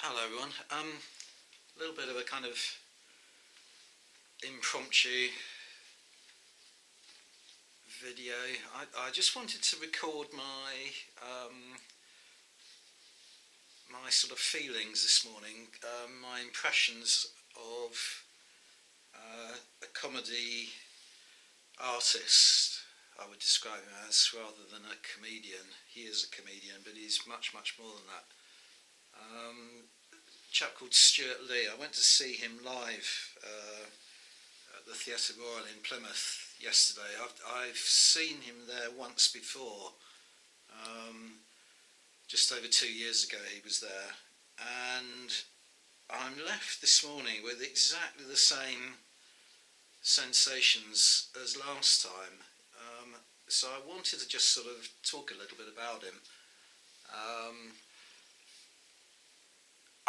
Hello everyone. A little bit of a kind of impromptu video. I just wanted to record my sort of feelings this morning, my impressions of a comedy artist. I would describe him as, rather than a comedian. He is a comedian, but he's much more than that. A chap called Stewart Lee. I went to see him live at the Theatre Royal in Plymouth yesterday. I've seen him there once before. Just over 2 years ago he was there, and I'm left this morning with exactly the same sensations as last time. So I wanted to just sort of talk a little bit about him.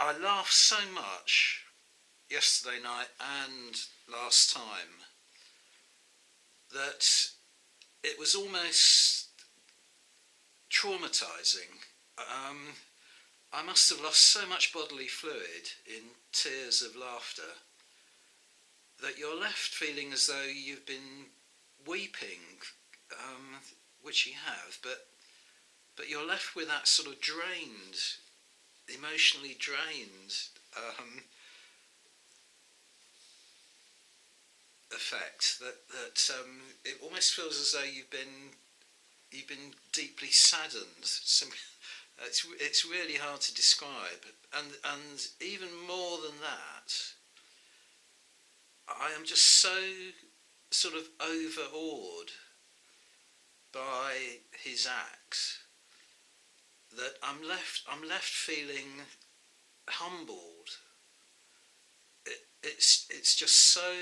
I laughed so much yesterday night and last time that it was almost traumatising. I must have lost so much bodily fluid in tears of laughter that you're left feeling as though you've been weeping, which you have, but you're left with that sort of drained, emotionally drained effect that it almost feels as though you've been deeply saddened. It's really hard to describe, and even more than that, I am just so sort of overawed by his acts that I'm left feeling humbled. It's just so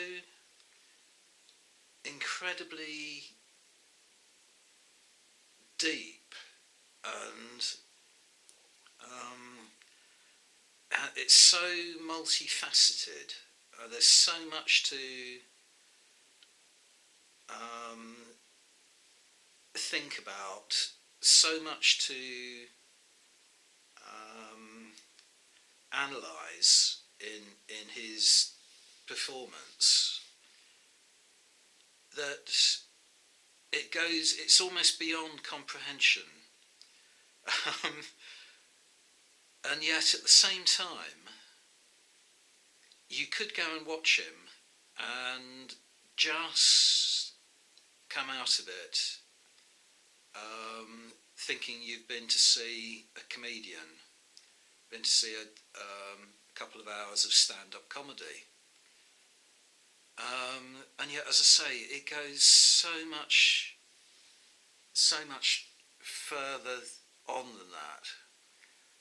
incredibly deep, and it's so multifaceted. There's so much to think about, so much to analyse in his performance, that it's almost beyond comprehension. And yet at the same time, you could go and watch him and just come out of it thinking you've been to see a comedian, been to see a couple of hours of stand-up comedy. And yet, as I say, it goes so much further on than that.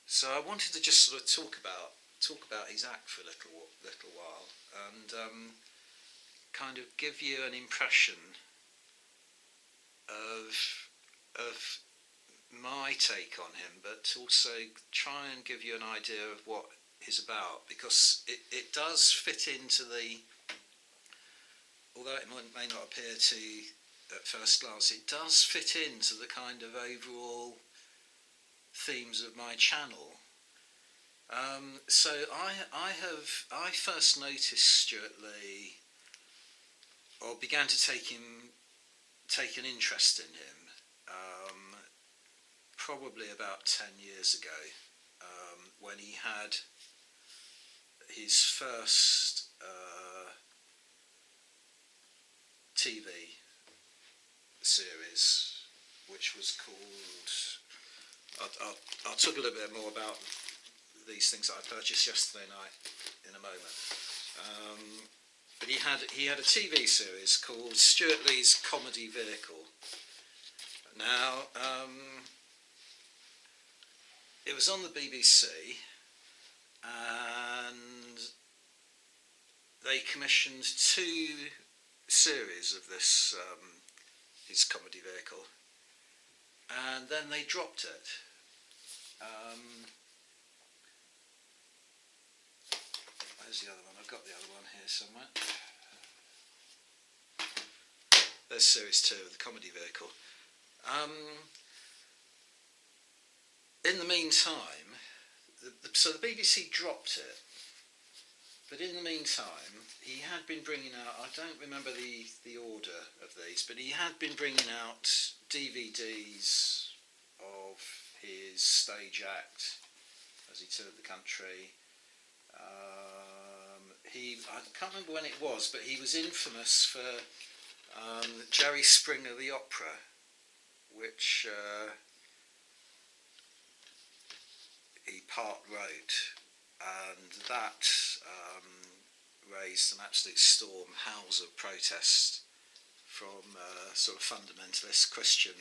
So I wanted to just sort of talk about his act for a little while, and kind of give you an impression of my take on him, but also try and give you an idea of what he's about, because it does fit into the, although it may not appear to at first glance, it does fit into the kind of overall themes of my channel. So I first noticed Stewart Lee, or began to take an interest in him, probably about 10 years ago, when he had his first TV series, which was called, I'll talk a little bit more about these things that I purchased yesterday night in a moment. But he had a TV series called Stewart Lee's Comedy Vehicle. Now, it was on the BBC, and they commissioned 2 series of this, his comedy vehicle, and then they dropped it. Where's the other one? I've got the other one here somewhere. There's series 2 of the comedy vehicle. In the meantime, so the BBC dropped it, but in the meantime, he had been bringing out, I don't remember the order of these, but he had been bringing out DVDs of his stage act as he toured the country. I can't remember when it was, but he was infamous for Jerry Springer the Opera, which he part wrote, and that raised an absolute storm, howls of protest from sort of fundamentalist Christian.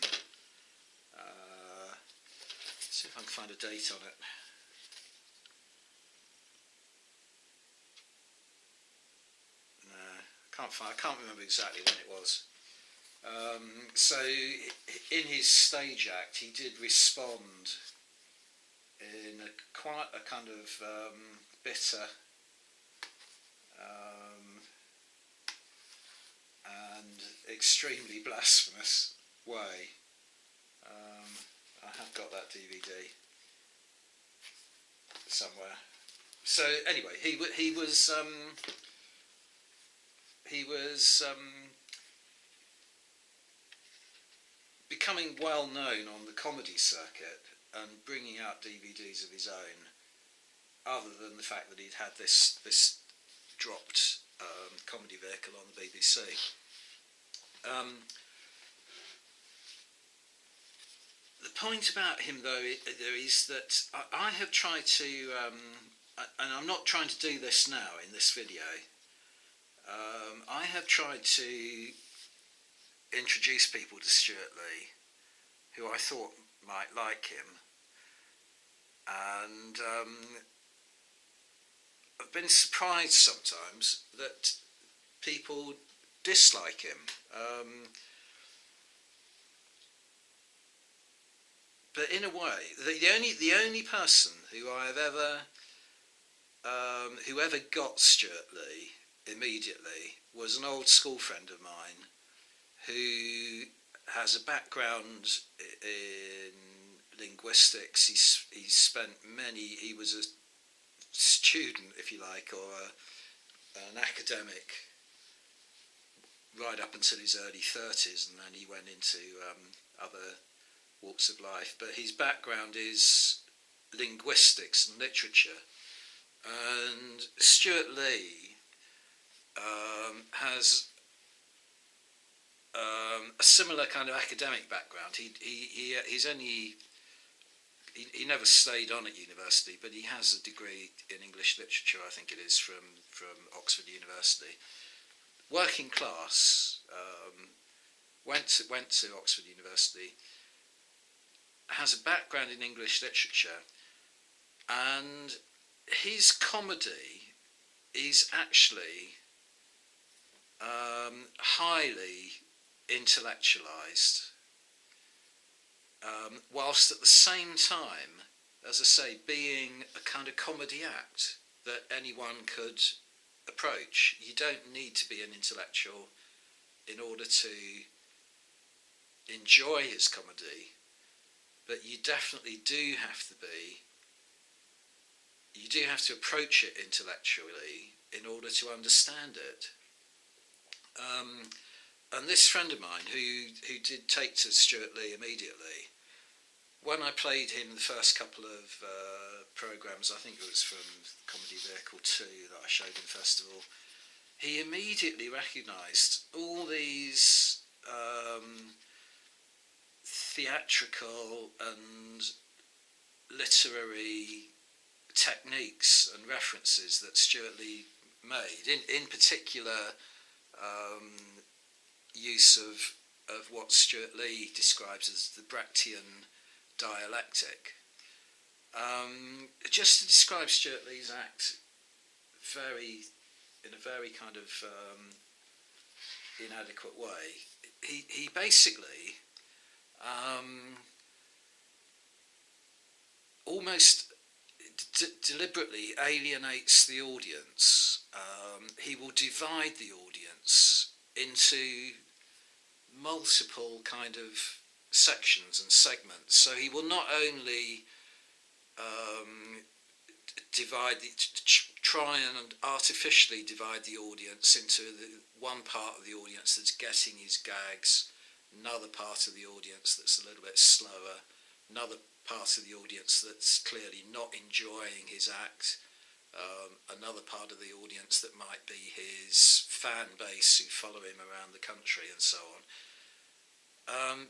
See if I can find a date on it. I can't remember exactly when it was. So in his stage act, he did respond in quite a kind of bitter and extremely blasphemous way. I have got that DVD somewhere. So anyway, he was becoming well known on the comedy circuit and bringing out DVDs of his own, other than the fact that he'd had this dropped comedy vehicle on the BBC. The point about him, though, is that I have tried to, and I'm not trying to do this now in this video, I have tried to introduce people to Stewart Lee who I thought might like him, and I've been surprised sometimes that people dislike him. But in a way, the only person who I have ever who ever got Stewart Lee immediately was an old school friend of mine who has a background in linguistics. He was a student, if you like, or an academic right up until his early 30s, and then he went into other walks of life. But his background is linguistics and literature, and Stewart Lee has a similar kind of academic background. He never stayed on at university, but he has a degree in English literature, I think it is, from Oxford University. Working class, went to Oxford University, has a background in English literature, and his comedy is actually highly intellectualised, whilst at the same time, as I say, being a kind of comedy act that anyone could approach. You don't need to be an intellectual in order to enjoy his comedy, but you definitely do have to be. You do have to approach it intellectually in order to understand it. And this friend of mine who did take to Stewart Lee immediately, when I played him the first couple of programmes, I think it was from Comedy Vehicle 2 that I showed in festival, he immediately recognised all these theatrical and literary techniques and references that Stewart Lee made, in particular use of what Stewart Lee describes as the Brechtian dialectic. Just to describe Stewart Lee's act in a very kind of inadequate way, he basically almost deliberately alienates the audience. He will divide the audience into multiple kind of sections and segments. So he will not only try and artificially divide the audience into one part of the audience that's getting his gags, another part of the audience that's a little bit slower, another part of the audience that's clearly not enjoying his act, another part of the audience that might be his fan base who follow him around the country and so on.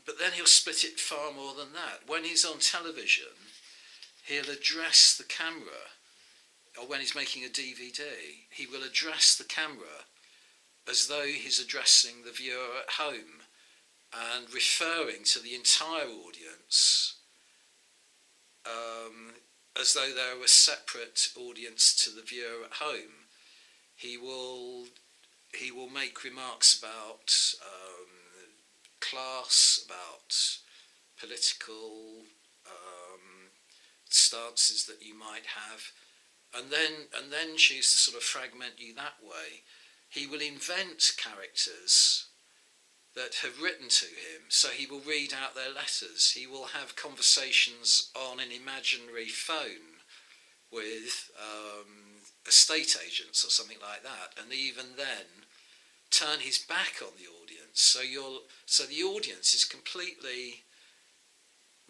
But then he'll split it far more than that. When he's on television, he'll address the camera, or when he's making a DVD, he will address the camera as though he's addressing the viewer at home and referring to the entire audience as though they were a separate audience to the viewer at home. He will make remarks about class, about political stances that you might have, and then choose to sort of fragment you that way. He will invent characters that have written to him, so he will read out their letters. He will have conversations on an imaginary phone with estate agents or something like that, and even then turn his back on the audience. So the audience is completely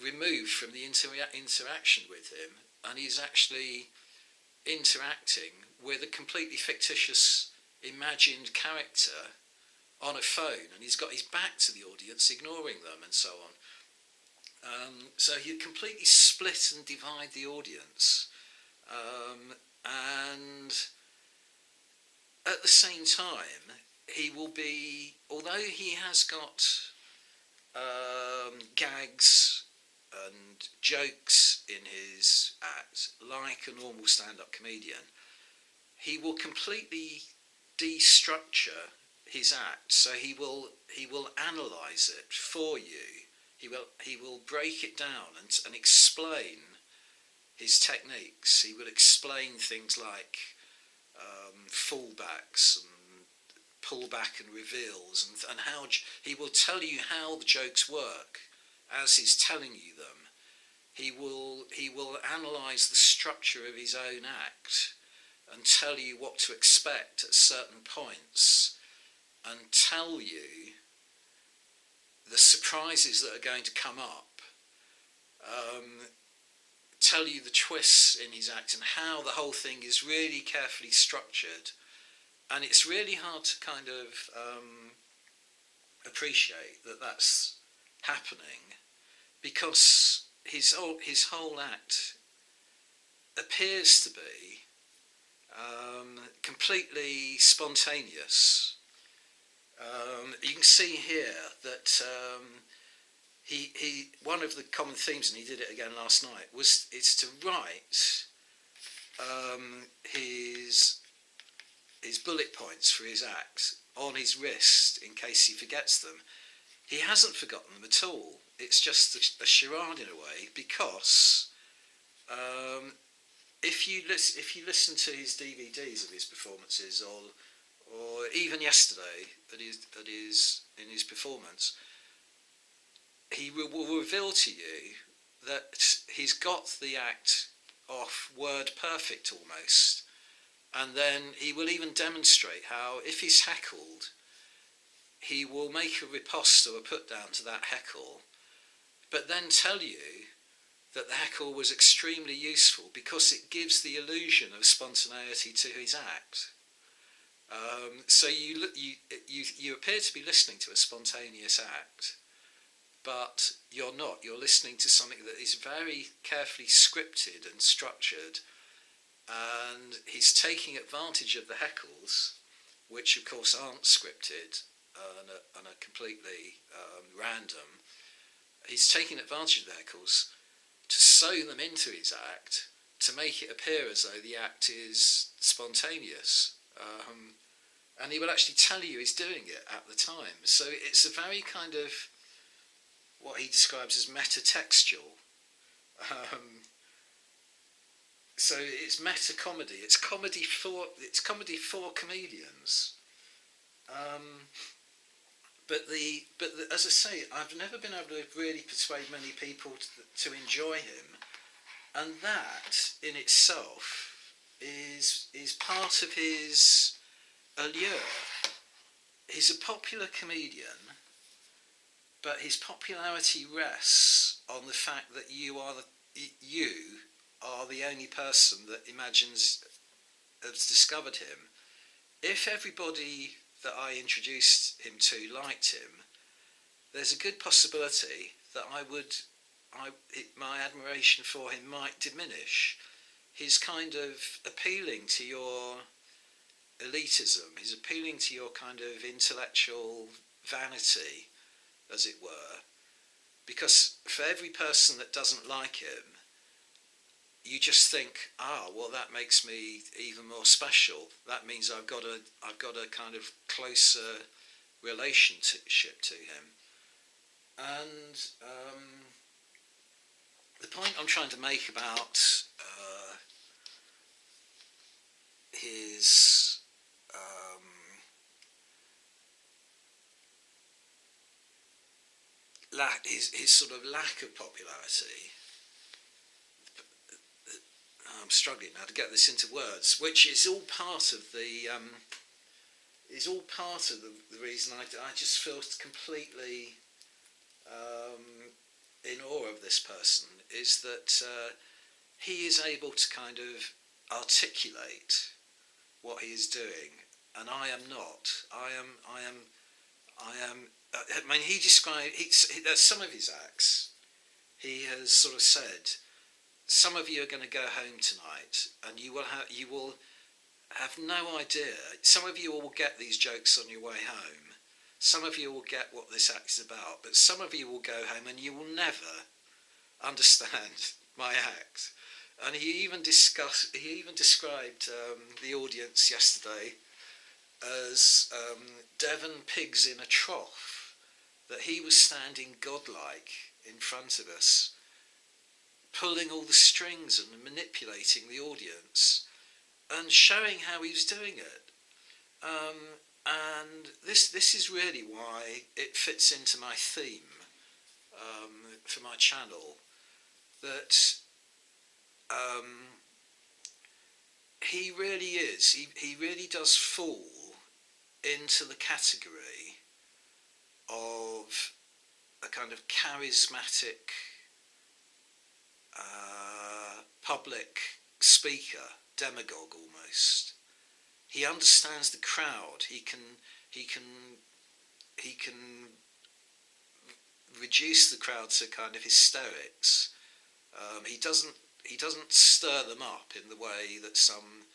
removed from the interaction with him, and he's actually interacting with a completely fictitious imagined character on a phone, and he's got his back to the audience, ignoring them and so on. So he completely split and divide the audience, and at the same time he will be, although he has got gags and jokes in his act like a normal stand-up comedian, he will completely destructure his act. So he will analyse it for you. He will break it down and explain his techniques. He will explain things like fallbacks and pullback and reveals, and how he will tell you how the jokes work as he's telling you them. He will analyse the structure of his own act and tell you what to expect at certain points, and tell you the surprises that are going to come up, tell you the twists in his act and how the whole thing is really carefully structured. And it's really hard to kind of appreciate that that's happening, because his whole act appears to be completely spontaneous. You can see here that he one of the common themes, and he did it again last night, it's to write his bullet points for his act on his wrist in case he forgets them. He hasn't forgotten them at all. It's just a charade in a way, because if you listen to his DVDs of his performances, or even yesterday in his performance, he will reveal to you that he's got the act off word perfect almost. And then he will even demonstrate how, if he's heckled, he will make a riposte or a put down to that heckle, but then tell you that the heckle was extremely useful because it gives the illusion of spontaneity to his act. So you appear to be listening to a spontaneous act, but you're not. You're listening to something that is very carefully scripted and structured. And he's taking advantage of the heckles, which of course aren't scripted and are completely random. He's taking advantage of the heckles to sew them into his act, to make it appear as though the act is spontaneous. And he will actually tell you he's doing it at the time. So it's a very kind of what he describes as metatextual. So it's meta comedy. It's comedy for comedians. But as I say, I've never been able to really persuade many people to enjoy him, and that in itself is part of his allure. He's a popular comedian, but his popularity rests on the fact that you are the only person that imagines has discovered him. If everybody that I introduced him to liked him, there's a good possibility that my admiration for him might diminish. He's kind of appealing to your elitism. He's appealing to your kind of intellectual vanity, as it were, because for every person that doesn't like him, you just think, well, that makes me even more special. That means I've got a kind of closer relationship to him. And the point I'm trying to make about his his sort of lack of popularity. I'm struggling now to get this into words, which is all part of the reason I just feel completely in awe of this person, is that he is able to kind of articulate what he is doing, and I am not. I mean, he described. There's some of his acts. He has sort of said, some of you are going to go home tonight, and you will have no idea. Some of you will get these jokes on your way home. Some of you will get what this act is about, but some of you will go home and you will never understand my act. And he even described the audience yesterday as Devon pigs in a trough, that he was standing godlike in front of us, pulling all the strings and manipulating the audience and showing how he was doing it. And this is really why it fits into my theme for my channel, that he really is, he really does fall into the category of a kind of charismatic public speaker, demagogue almost. He understands the crowd. He can reduce the crowd to kind of hysterics. He doesn't stir them up in the way that some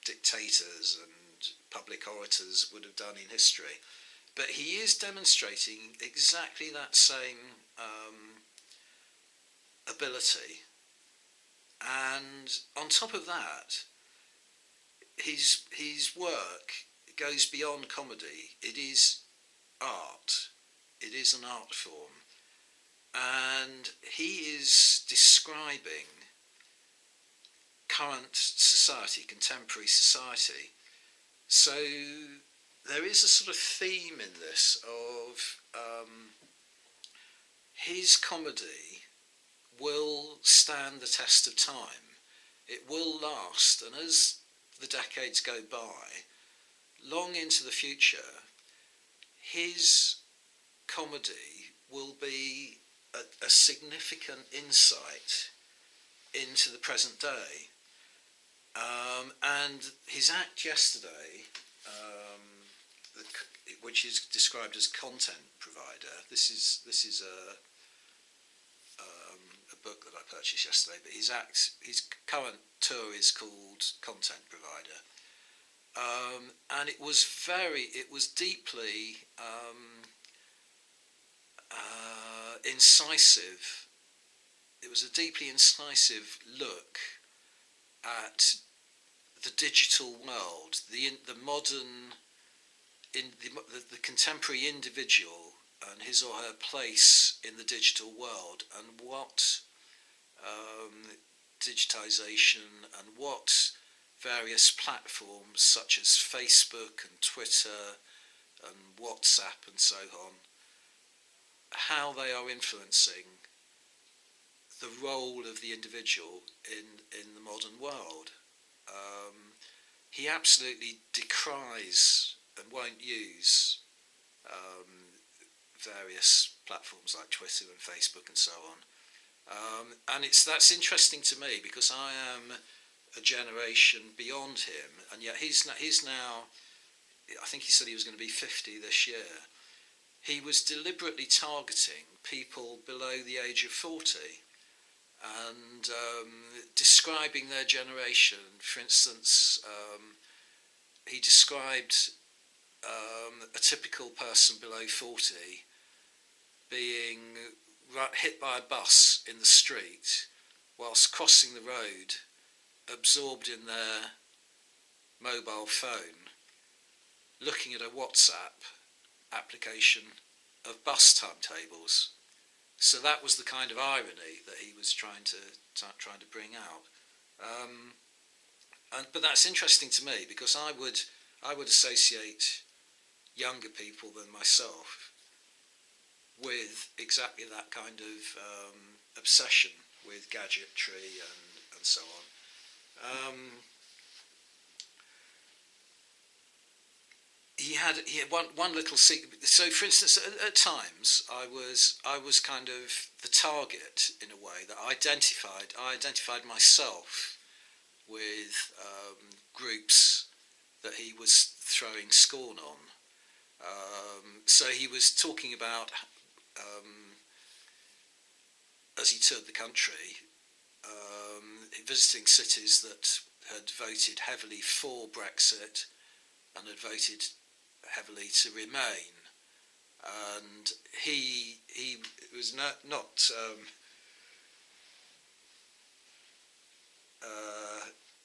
dictators and public orators would have done in history. But he is demonstrating exactly that same ability. And on top of that, his work goes beyond comedy. It is art. It is an art form. And he is describing current society, contemporary society. So there is a sort of theme in this of his comedy will stand the test of time. It will last, and as the decades go by, long into the future, his comedy will be a significant insight into the present day. And his act yesterday, which is described as content provider, this is a book that I purchased yesterday, but his current tour is called Content Provider, and it was deeply incisive. It was a deeply incisive look at the digital world, the modern, the contemporary individual, and his or her place in the digital world, and what digitization and what various platforms such as Facebook and Twitter and WhatsApp and so on, how they are influencing the role of the individual in the modern world. He absolutely decries and won't use various platforms like Twitter and Facebook and so on. And that's interesting to me, because I am a generation beyond him, and yet he's now, I think he said he was going to be 50 this year. He was deliberately targeting people below the age of 40 and describing their generation. For instance, he described a typical person below 40 being hit by a bus in the street whilst crossing the road, absorbed in their mobile phone, looking at a WhatsApp application of bus timetables. So that was the kind of irony that he was trying to bring out. But that's interesting to me, because I would associate younger people than myself with exactly that kind of obsession with gadgetry and so on. He had one little secret. So, for instance, at times I was kind of the target in a way that I identified myself with groups that he was throwing scorn on. So he was talking about, as he toured the country, visiting cities that had voted heavily for Brexit and had voted heavily to remain, and he was not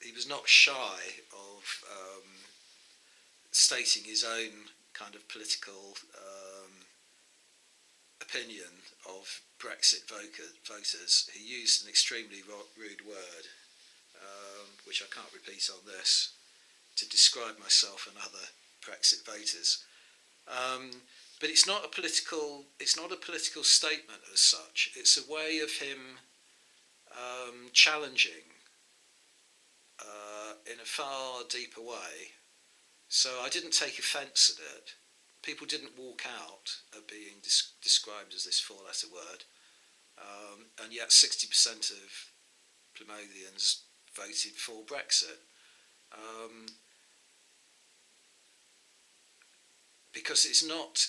he was not shy of stating his own kind of political opinion of Brexit voters. He used an extremely rude word, which I can't repeat on this, to describe myself and other Brexit voters. But it's not a political statement as such. It's a way of him challenging in a far deeper way. So I didn't take offence at it. People didn't walk out at being described as this four-letter word, and yet 60% of Plymouthians voted for Brexit. Because it's not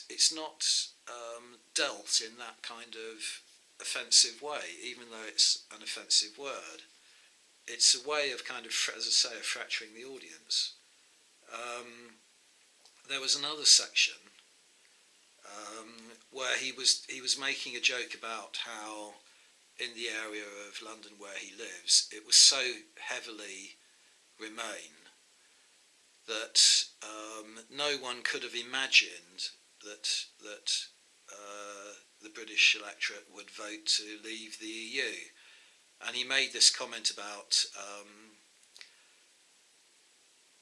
dealt in that kind of offensive way, even though it's an offensive word. It's a way of kind of, as I say, of fracturing the audience. There was another section where he was making a joke about how in the area of London where he lives, it was so heavily Remain that no one could have imagined that the British electorate would vote to leave the EU. And he made this comment about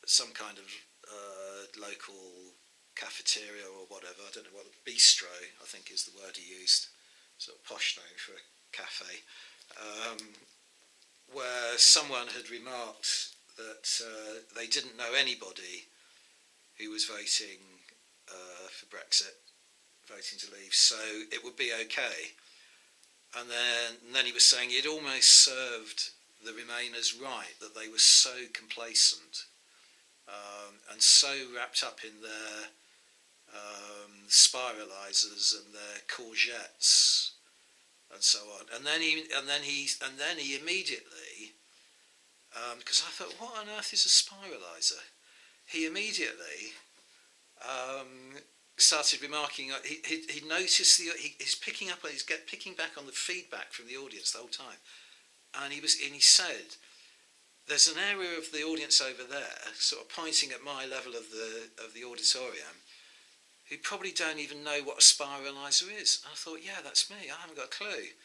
some kind of local cafeteria or whatever, I don't know what, bistro I think is the word he used, sort of posh name for a cafe, where someone had remarked that they didn't know anybody who was voting for Brexit, voting to leave, so it would be okay. And then he was saying it almost served the Remainers right that they were so complacent and so wrapped up in their spiralizers and their courgettes and so on. And then he immediately, because I thought, what on earth is a spiralizer? He immediately started remarking. He noticed he's picking back on the feedback from the audience the whole time, and he said, "There's an area of the audience over there, sort of pointing at my level of the auditorium, who probably don't even know what a spiralizer is." And I thought, yeah, that's me. I haven't got a clue.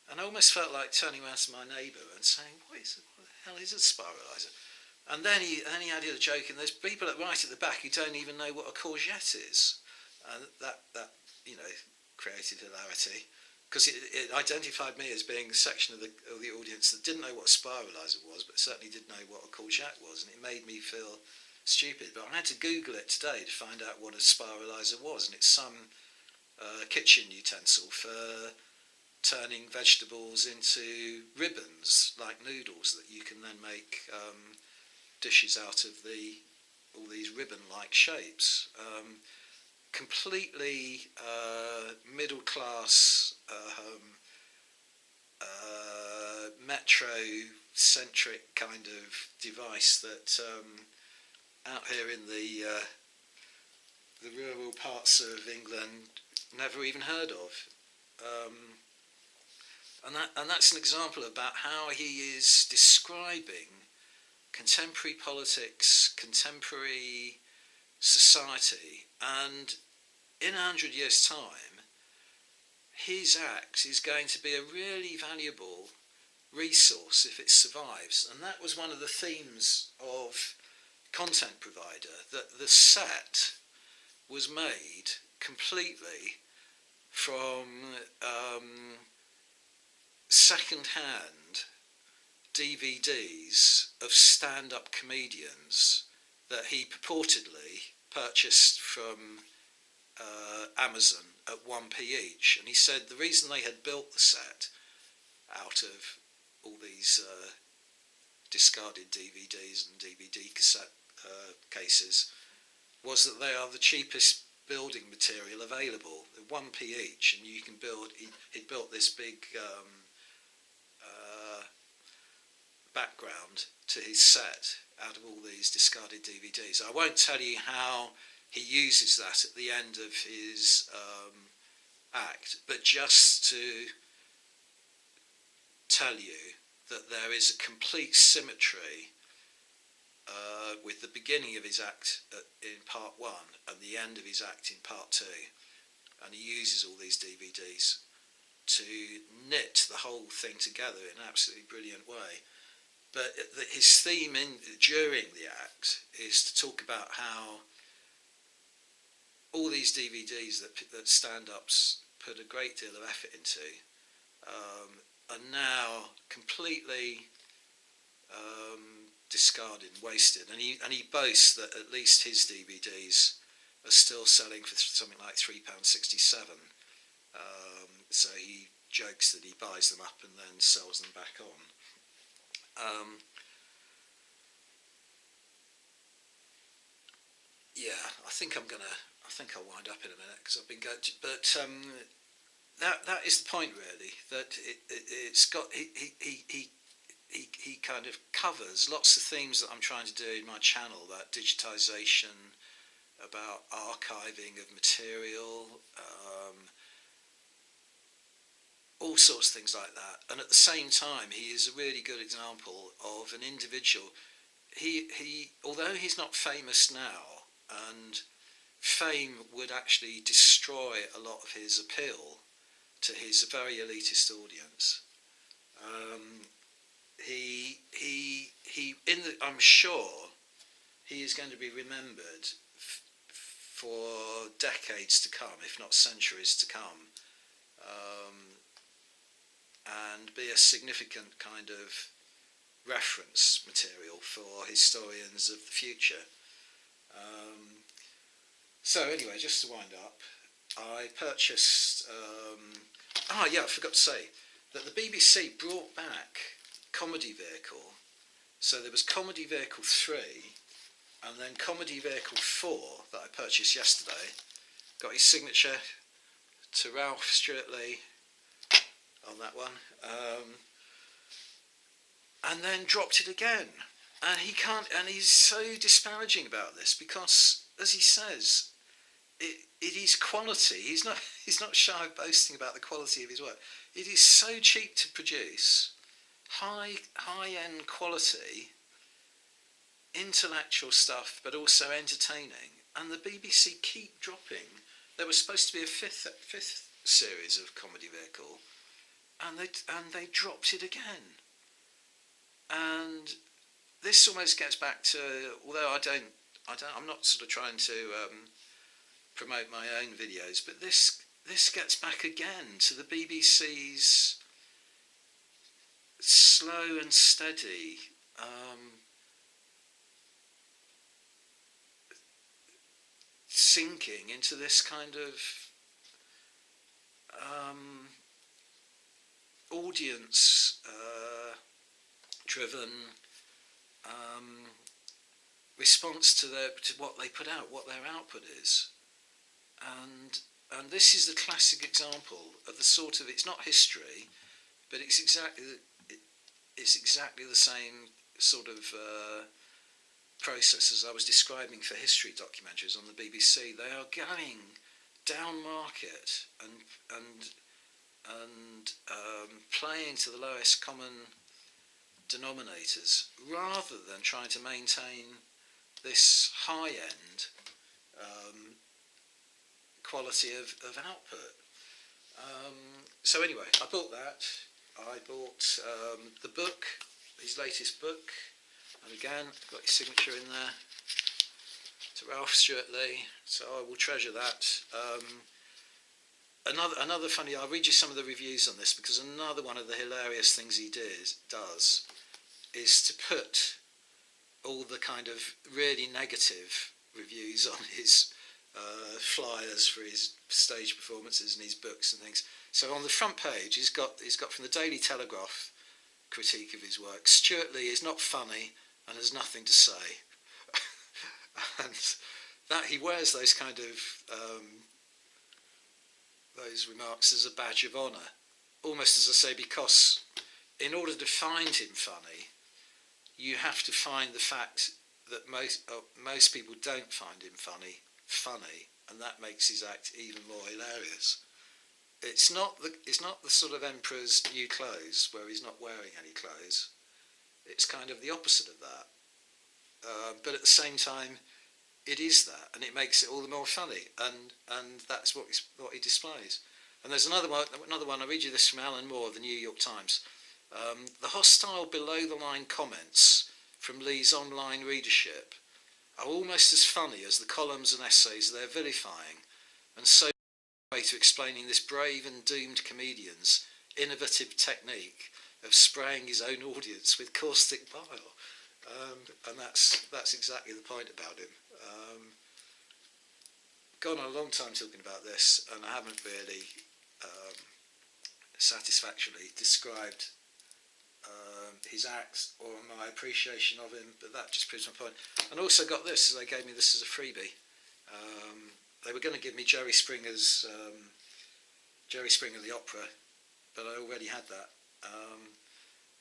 And I almost felt like turning around to my neighbour and saying, what the hell is a spiralizer? And then he added a joke, and there's people right at the back who don't even know what a courgette is. And that created hilarity. because it identified me as being a section of the audience that didn't know what a spiralizer was, but certainly didn't know what a courgette was, and it made me feel stupid. But I had to Google it today to find out what a spiralizer was, and it's some kitchen utensil for turning vegetables into ribbons, like noodles, that you can then make dishes out of all these ribbon-like shapes. Completely middle-class, metro-centric kind of device that out here in the rural parts of England never even heard of. And that's an example about how he is describing contemporary politics, contemporary society, and in 100 years' time, his act is going to be a really valuable resource if it survives. And that was one of the themes of Content Provider, that the set was made completely from second-hand DVDs of stand-up comedians that he purportedly purchased from Amazon at 1p each. And he said the reason they had built the set out of all these discarded DVDs and DVD cassette cases was that they are the cheapest building material available, 1p each, and you can build. He'd built this big background to his set out of all these discarded DVDs. I won't tell you how he uses that at the end of his act, but just to tell you that there is a complete symmetry with the beginning of his act in part 1 and the end of his act in part 2, and he uses all these DVDs to knit the whole thing together in an absolutely brilliant way. But his theme during the act is to talk about how all these DVDs that stand-ups put a great deal of effort into are now completely discarded and wasted. And he boasts that at least his DVDs are still selling for something like £3.67. So he jokes that he buys them up and then sells them back on. I think I'll wind up in a minute because I've been going. But that is the point, really. That it's got he kind of covers lots of themes that I'm trying to do in my channel about digitisation, about archiving of material, all sorts of things like that. And at the same time, he is a really good example of an individual. He although he's not famous now, and fame would actually destroy a lot of his appeal to his very elitist audience. I'm sure he is going to be remembered for decades to come, if not centuries to come, and be a significant kind of reference material for historians of the future. So anyway, just to wind up, I purchased, I forgot to say that the BBC brought back Comedy Vehicle. So there was Comedy Vehicle 3 and then Comedy Vehicle 4 that I purchased yesterday. Got his signature to Ralph Stewart Lee on that one. And then dropped it again. And he's so disparaging about this because, as he says, it is quality. He's not shy of boasting about the quality of his work. It is so cheap to produce, high-end quality, intellectual stuff, but also entertaining. And the BBC keep dropping. There was supposed to be a fifth series of Comedy Vehicle, and they dropped it again. And this almost gets back to, although I'm not sort of trying to promote my own videos, but this this gets back again to the BBC's slow and steady sinking into this kind of audience driven response to what they put out, what their output is. And this is the classic example of the sort of, it's not history, but it's exactly the same sort of process as I was describing for history documentaries on the BBC. They are going down market and playing to the lowest common denominators rather than trying to maintain this high end quality of output. So anyway, I bought that. I bought the book, his latest book, and again, I've got his signature in there, to Ralph Stewart Lee, so I will treasure that. Another funny, I'll read you some of the reviews on this, because another one of the hilarious things he does is to put all the kind of really negative reviews on his flyers for his stage performances and his books and things. So on the front page, he's got from the Daily Telegraph critique of his work: Stewart Lee is not funny and has nothing to say. And that he wears those kind of those remarks as a badge of honour, almost, as I say, because in order to find him funny, you have to find the fact that most people don't find him funny, and that makes his act even more hilarious. It's not the sort of Emperor's New Clothes where he's not wearing any clothes. It's kind of the opposite of that. But at the same time, it is that, and it makes it all the more funny, and that's what he displays. And there's another one. I'll read you this from Alan Moore of the New York Times. The hostile below-the-line comments from Lee's online readership are almost as funny as the columns and essays they're vilifying, and so way to explaining this brave and doomed comedian's innovative technique of spraying his own audience with caustic bile. And that's exactly the point about him. Gone on a long time talking about this, and I haven't really satisfactorily described his acts or my appreciation of him, but that just proves my point. And also got this, they gave me this as a freebie. They were going to give me Jerry Springer the Opera, but I already had that.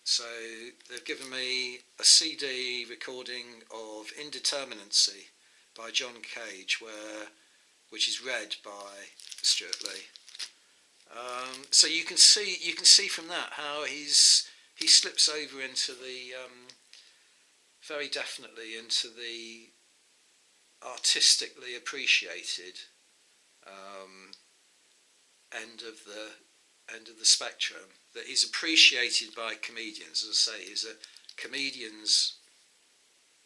So they've given me a CD recording of Indeterminacy by John Cage, which is read by Stewart Lee. So you can see from that how he slips over into the very definitely into the artistically appreciated end of the spectrum, that is appreciated by comedians. As I say, he's a comedian's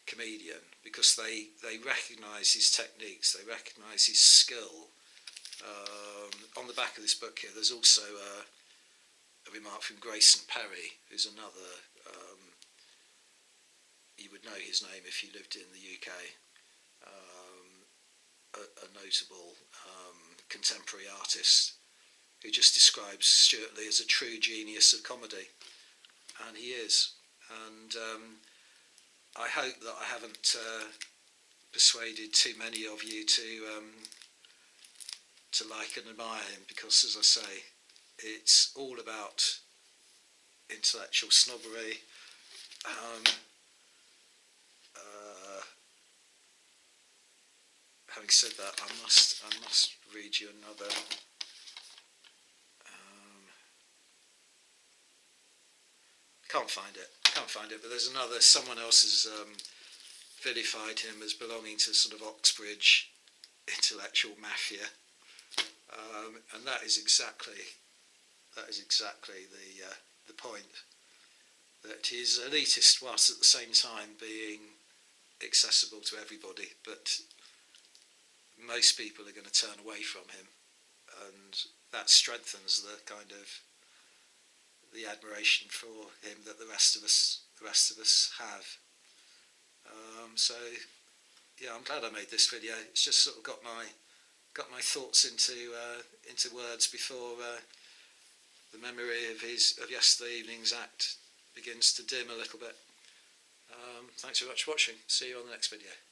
comedian because they recognise his techniques, they recognise his skill. On the back of this book here, there's also a remark from Grayson Perry, who's another, you would know his name if you lived in the UK, a notable contemporary artist who just describes Stewart Lee as a true genius of comedy, and he is. And I hope that I haven't persuaded too many of you to like and admire him, because, as I say, it's all about intellectual snobbery. Having said that, I must read you another. Can't find it, but there's another. Someone else has vilified him as belonging to sort of Oxbridge intellectual mafia, and that is exactly the point. That he's elitist whilst at the same time being accessible to everybody, but most people are going to turn away from him, and that strengthens the kind of the admiration for him that the rest of us have. So yeah, I'm glad I made this video. It's just sort of got my thoughts into words before the memory of yesterday evening's act begins to dim a little bit. Thanks very much for watching. See you on the next video.